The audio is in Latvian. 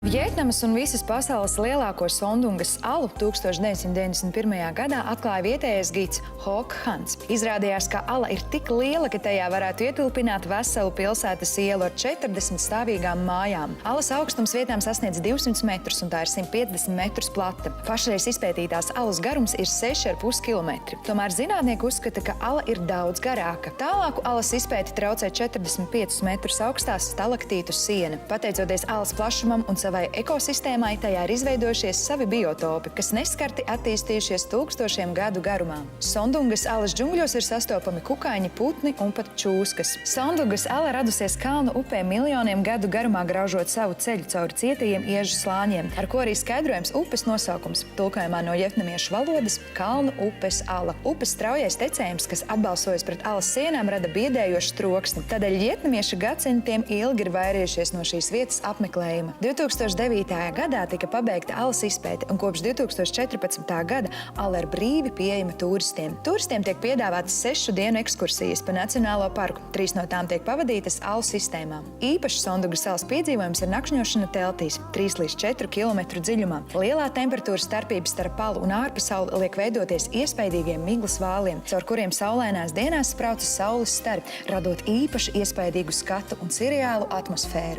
Vjetnamas un visas pasaules lielāko Sondungas alu 1991. gadā atklāja vietējais gids Hoka Hans. Izrādījās, ka ala ir tik liela, ka tajā varētu ietilpināt veselu pilsētas ielu ar 40 stāvīgām mājām. Alas augstums vietām sasniedz 200 metrus un tā ir 150 metrus plata. Pašreiz izpētītās alas garums ir 6,5 km. Tomēr zinātnieki uzskata, ka ala ir daudz garāka. Tālāku alas izpēti traucē 45 metrus augstās stalaktītu siena. Pateicoties alas plašumam un savai ekosistēmai, tajā ir izveidojušies savi biotopi, kas neskarti attīstījušies tūkstošiem gadu garumā. Sondungas alas džungļos ir sastopami kukaiņi, putni un pat čūskas. Sondungas ala radusies kalnu upē miljoniem gadu garumā, graužot savu ceļu cauri cietajiem iežu slāņiem, ar ko arī skaidrojams upes nosaukums. Tulkojumā no vjetnamiešu valodas – kalnu upes ala. Upes straujais tecējums, kas atbalsojas pret alas sienām, rada biedējošu troksni. Tādēļ vjetnamieši gadsimtiem ilgi ir vairījušies no šīs vietas apmeklējuma. 2009. gadā tika pabeigta alas izpēte, un kopš 2014. gada ala ir brīvi pieejama turistiem. Turistiem tiek piedāvātas 6 dienu ekskursijas pa Nacionālo parku. 3 no tām tiek pavadītas alu sistēmā. Īpaši Sondungas salas piedzīvojums ir nakšņošana teltīs 3 līdz 4 km dziļumā. Lielā temperatūras starpības starp alu un ārpasauli liek veidoties iespaidīgiem miglas vāliem, caur kuriem saulainās dienās spraucas saules stari, radot īpaši iespaidīgu skatu un seriālu atmosfēru.